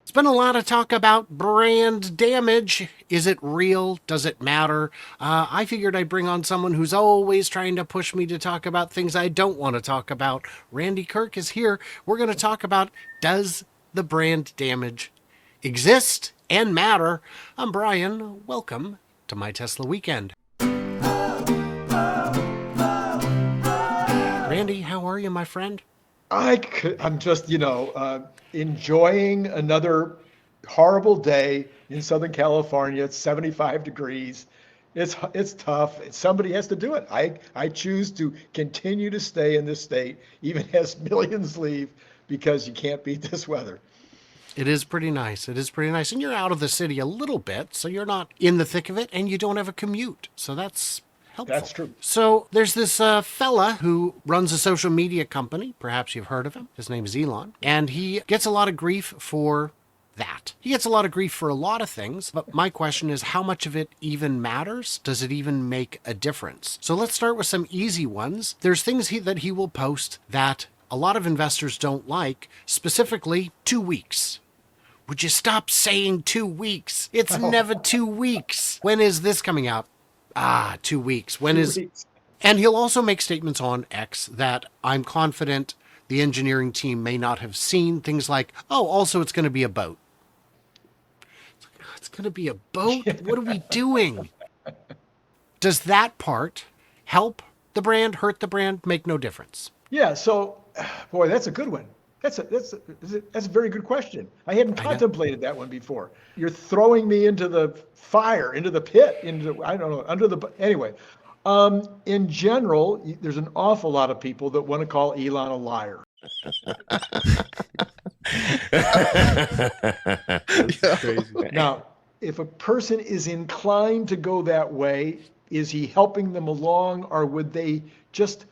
It's been a lot of talk about brand damage. Is it real? Does it matter? I figured I'd bring on someone who's always trying to push me to talk about things I don't want to talk about. Randy Kirk is here. We're going to talk about, does the brand damage exist and matter? I'm Brian. Welcome to My Tesla Weekend. Randy, how are you, my friend? I'm just, enjoying another horrible day in Southern California. It's 75 degrees. It's tough. Somebody has to do it. I choose to continue to stay in this state, even as millions leave, because you can't beat this weather. It is pretty nice. It is pretty nice. And you're out of the city a little bit, so you're not in the thick of it, and you don't have a commute. So that's helpful. That's true. So there's this fella who runs a social media company. Perhaps you've heard of him. His name is Elon. And he gets a lot of grief for that. He gets a lot of grief for a lot of things, but my question is, how much of it even matters? Does it even make a difference? So let's start with some easy ones. There's things that he will post that a lot of investors don't like, specifically 2 weeks. Would you stop saying 2 weeks? It's never 2 weeks. When is this coming out? 2 weeks. When is... And he'll also make statements on X that I'm confident the engineering team may not have seen. Things like, also it's going to be a boat. It's going to be a boat? What are we doing? Does that part help the brand, hurt the brand, make no difference? Yeah. So, boy, that's a good one. That's a very good question. I hadn't contemplated that one before. You're throwing me into the fire, into the pit, I don't know, anyway. In general, there's an awful lot of people that want to call Elon a liar. That's crazy. Now, if a person is inclined to go that way, is he helping them along, or would they just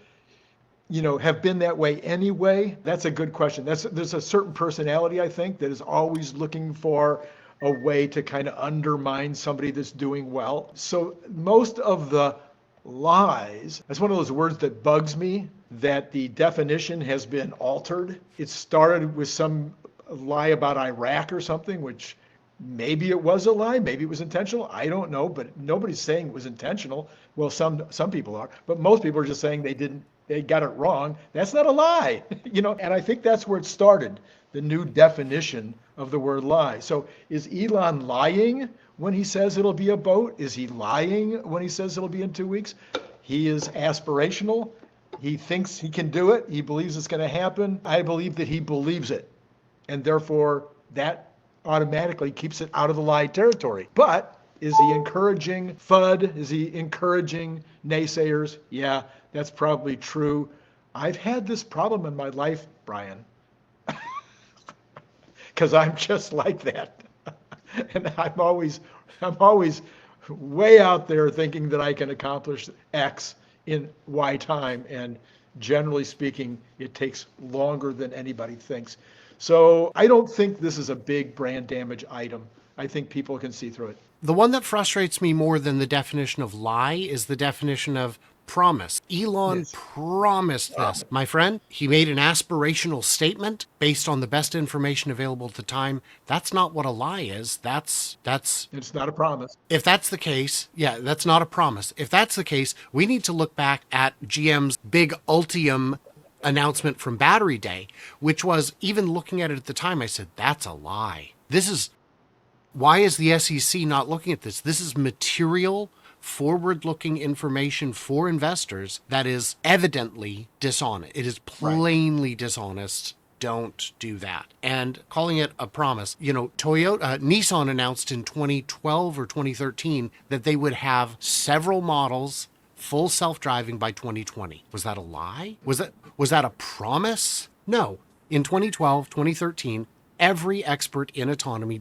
have been that way anyway? That's a good question. There's a certain personality, I think, that is always looking for a way to kind of undermine somebody that's doing well. So most of the lies, that's one of those words that bugs me, that the definition has been altered. It started with some lie about Iraq or something, which maybe it was a lie, maybe it was intentional. I don't know, but nobody's saying it was intentional. Well, some people are, but most people are just saying they got it wrong. That's not a lie, and I think that's where it started, the new definition of the word lie. So is Elon lying when he says it'll be a boat? Is he lying when he says it'll be in 2 weeks? He is aspirational. He thinks he can do it. He believes it's going to happen. I believe that he believes it. And therefore, that automatically keeps it out of the lie territory. But is he encouraging FUD? Is he encouraging naysayers? Yeah, that's probably true. I've had this problem in my life, Brian, because I'm just like that. And I'm always way out there thinking that I can accomplish X in Y time. And generally speaking, it takes longer than anybody thinks. So I don't think this is a big brand damage item. I think people can see through it. The one that frustrates me more than the definition of lie is the definition of promise. Elon promised this. My friend, he made an aspirational statement based on the best information available at the time. That's not what a lie is. That's It's not a promise. If that's the case, that's not a promise. If that's the case, we need to look back at GM's big Ultium announcement from Battery Day, which was, even looking at it at the time, I said, that's a lie. Why is the SEC not looking at this? This is material, forward-looking information for investors that is evidently dishonest. It is plainly dishonest. Don't do that. And calling it a promise, Nissan announced in 2012 or 2013 that they would have several models full self-driving by 2020. Was that a lie? Was that a promise? No. In 2012, 2013, every expert in autonomy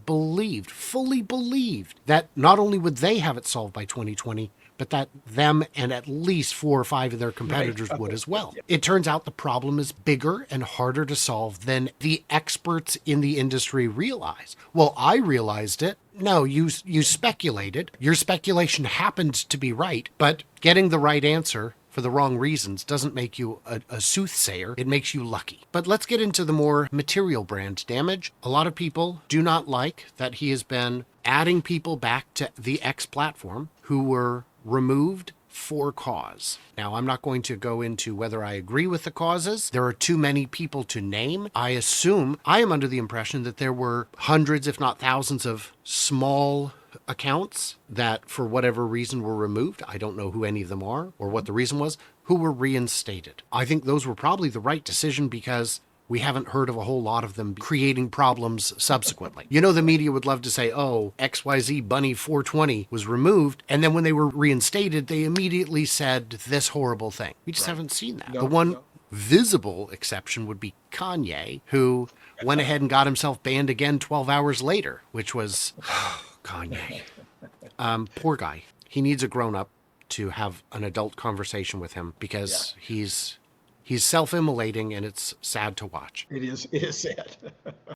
fully believed, that not only would they have it solved by 2020, but that them and at least 4 or 5 of their competitors would as well. It turns out the problem is bigger and harder to solve than the experts in the industry realize. Well, I realized it. No, you speculated. Your speculation happened to be right, but getting the right answer for the wrong reasons doesn't make you a soothsayer. It makes you lucky. But let's get into the more material brand damage. A lot of people do not like that he has been adding people back to the X platform who were removed for cause. Now, I'm not going to go into whether I agree with the causes. There are too many people to name. I am under the impression that there were hundreds, if not thousands, of small accounts that for whatever reason were removed. I don't know who any of them are or what the reason was, who were reinstated. I think those were probably the right decision because we haven't heard of a whole lot of them creating problems subsequently. You know, the media would love to say, oh, XYZ Bunny 420 was removed. And then when they were reinstated, they immediately said this horrible thing. We just haven't seen that. The one visible exception would be Kanye, who went ahead and got himself banned again 12 hours later, which was, Kanye. Poor guy. He needs a grown-up to have an adult conversation with him because he's self-immolating and it's sad to watch. It is sad.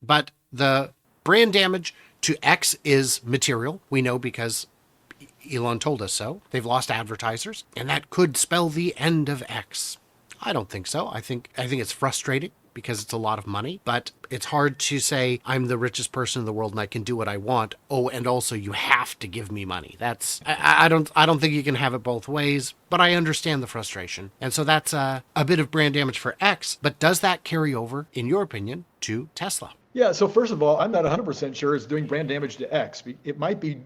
But the brand damage to X is material. We know because Elon told us so. They've lost advertisers, and that could spell the end of X. I don't think so. I think it's frustrating because it's a lot of money, but it's hard to say I'm the richest person in the world and I can do what I want. Oh, and also you have to give me money. I don't think you can have it both ways, but I understand the frustration. And so that's a bit of brand damage for X, but does that carry over, in your opinion, to Tesla? Yeah, so first of all, I'm not 100% sure it's doing brand damage to X. It might be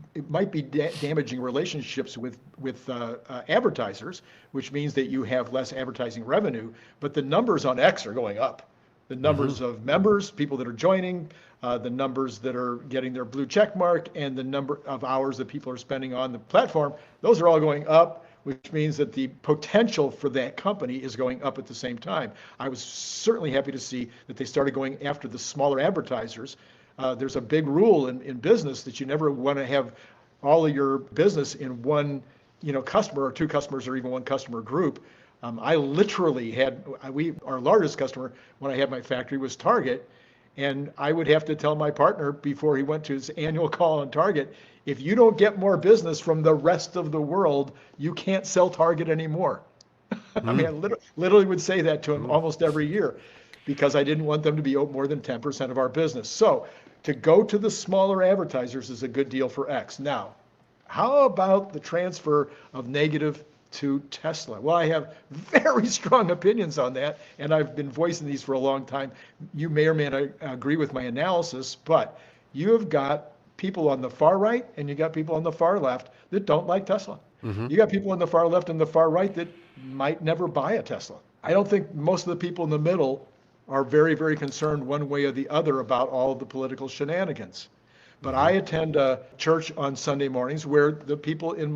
damaging relationships with advertisers, which means that you have less advertising revenue, but the numbers on X are going up. The numbers of members, people that are joining, the numbers that are getting their blue check mark, and the number of hours that people are spending on the platform, those are all going up, which means that the potential for that company is going up at the same time. I was certainly happy to see that they started going after the smaller advertisers. There's a big rule in business that you never want to have all of your business in one, customer or two customers or even one customer group. I literally had, our largest customer when I had my factory was Target, and I would have to tell my partner before he went to his annual call on Target, if you don't get more business from the rest of the world, you can't sell Target anymore. I mean, I literally would say that to him almost every year because I didn't want them to be more than 10% of our business. So to go to the smaller advertisers is a good deal for X. Now, how about the transfer of negative to Tesla? Well, I have very strong opinions on that, and I've been voicing these for a long time. You may or may not agree with my analysis, but you have got people on the far right and you got people on the far left that don't like Tesla. You got people on the far left and the far right that might never buy a Tesla. I don't think most of the people in the middle are very, very concerned one way or the other about all of the political shenanigans. But I attend a church on Sunday mornings where the people in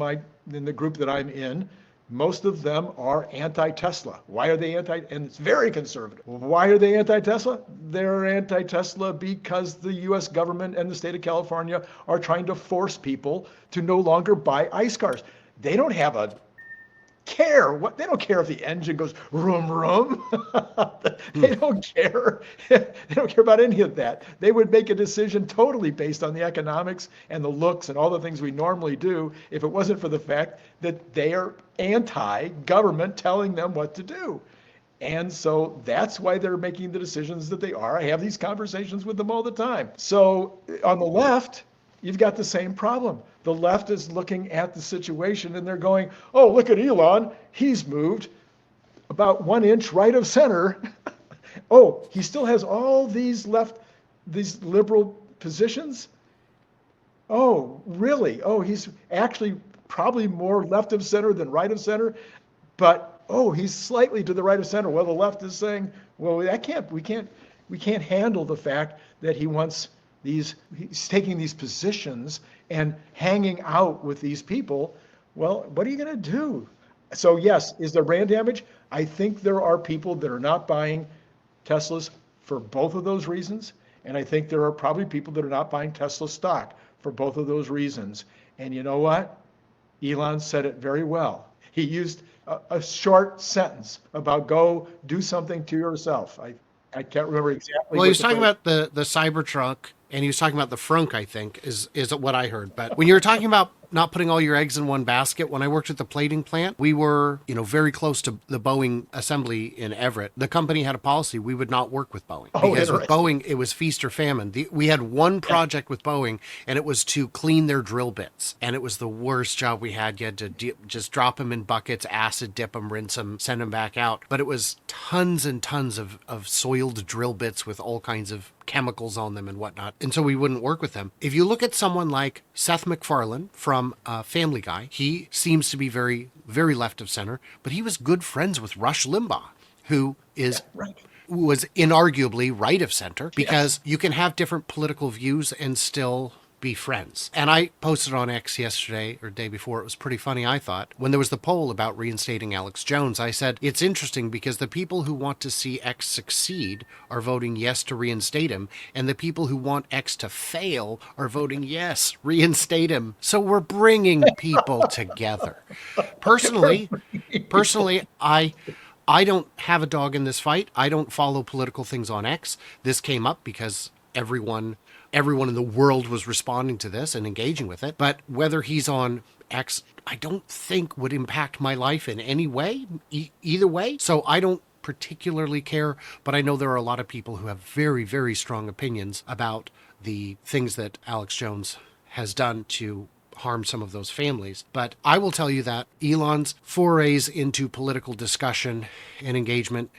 the group that I'm in, most of them are anti-Tesla. Why are they and it's very conservative. Why are they anti-Tesla? They're anti-Tesla because the US government and the state of California are trying to force people to no longer buy ICE cars. They don't have they don't care if the engine goes vroom vroom. They don't care. They don't care about any of that. They would make a decision totally based on the economics and the looks and all the things we normally do if it wasn't for the fact that they are anti-government telling them what to do. And so that's why they're making the decisions that they are. I have these conversations with them all the time. So on the left, you've got the same problem. The left is looking at the situation and they're going, oh, look at Elon. He's moved about 1 inch right of center. Oh, he still has all these liberal positions? Oh, really? Oh, he's actually probably more left of center than right of center, but oh, he's slightly to the right of center. Well, the left is saying, well, we can't handle the fact that he's taking these positions and hanging out with these people. Well, what are you going to do? So yes, is there brand damage? I think there are people that are not buying Teslas for both of those reasons. And I think there are probably people that are not buying Tesla stock for both of those reasons. And you know what? Elon said it very well. He used a short sentence about go do something to yourself. I can't remember exactly. Well, he was talking about the Cybertruck, and he was talking about the Frunk, I think, is what I heard. But when you were talking about not putting all your eggs in one basket. When I worked at the plating plant, we were, very close to the Boeing assembly in Everett. The company had a policy we would not work with Boeing because with Boeing, it was feast or famine. We had one project with Boeing, and it was to clean their drill bits. And it was the worst job we had. You had to just drop them in buckets, acid dip them, rinse them, send them back out. But it was tons and tons of soiled drill bits with all kinds of chemicals on them and whatnot. And so we wouldn't work with them. If you look at someone like Seth MacFarlane from Family Guy, he seems to be very, very left of center, but he was good friends with Rush Limbaugh, who was inarguably right of center, because you can have different political views and still be friends. And I posted on X yesterday or day before, it was pretty funny, I thought, when there was the poll about reinstating Alex Jones. I said, it's interesting because the people who want to see X succeed are voting yes to reinstate him, and the people who want X to fail are voting yes, reinstate him. So we're bringing people together. Personally, I don't have a dog in this fight. I don't follow political things on X. This came up because everyone in the world was responding to this and engaging with it. But whether he's on X, I don't think would impact my life in any way, either way. So I don't particularly care, but I know there are a lot of people who have very, very strong opinions about the things that Alex Jones has done to harm some of those families. But I will tell you that Elon's forays into political discussion and engagement,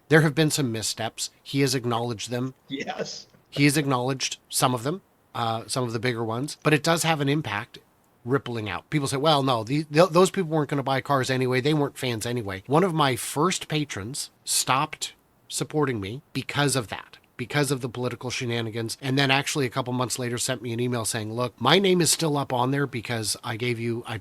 there have been some missteps. He has acknowledged them. Yes. He has acknowledged some of them, some of the bigger ones, but it does have an impact rippling out. People say, well, no, those people weren't going to buy cars anyway. They weren't fans anyway. One of my first patrons stopped supporting me because of that, because of the political shenanigans. And then actually a couple months later sent me an email saying, look, my name is still up on there because I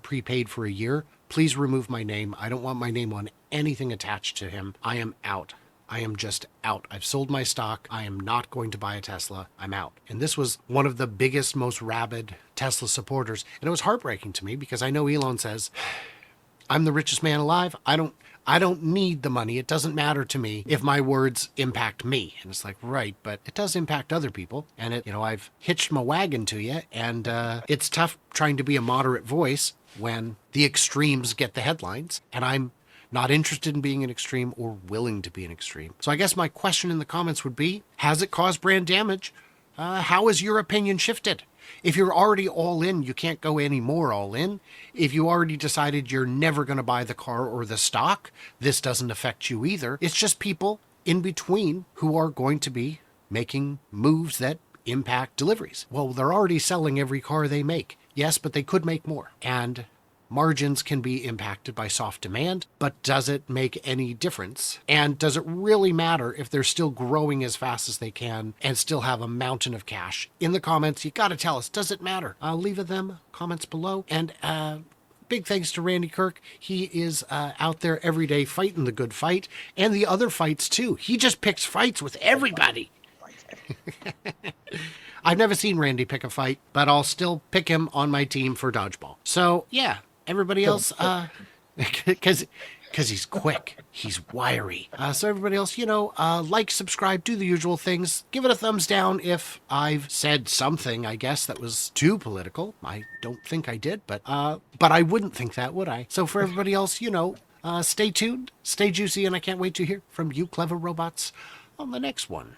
prepaid for a year. Please remove my name. I don't want my name on anything attached to him. I am out. I am just out. I've sold my stock. I am not going to buy a Tesla. I'm out. And this was one of the biggest, most rabid Tesla supporters. And it was heartbreaking to me because I know Elon says, I'm the richest man alive. I don't need the money. It doesn't matter to me if my words impact me. And it's like, right, but it does impact other people. And I've hitched my wagon to you. And it's tough trying to be a moderate voice when the extremes get the headlines. And I'm not interested in being an extreme or willing to be an extreme. So I guess my question in the comments would be, has it caused brand damage? How has your opinion shifted? If you're already all in, you can't go any more all in. If you already decided you're never going to buy the car or the stock, this doesn't affect you either. It's just people in between who are going to be making moves that impact deliveries. Well, they're already selling every car they make. Yes, but they could make more. And margins can be impacted by soft demand, but does it make any difference? And does it really matter if they're still growing as fast as they can and still have a mountain of cash? In the comments, you got to tell us, does it matter? Leave them comments below. And big thanks to Randy Kirk. He is out there every day fighting the good fight and the other fights too. He just picks fights with everybody. I've never seen Randy pick a fight, but I'll still pick him on my team for dodgeball. So yeah. Everybody else, because he's quick, he's wiry. So everybody else, like, subscribe, do the usual things. Give it a thumbs down if I've said something, I guess, that was too political. I don't think I did, but I wouldn't think that, would I? So for everybody else, stay tuned, stay juicy, and I can't wait to hear from you clever robots on the next one.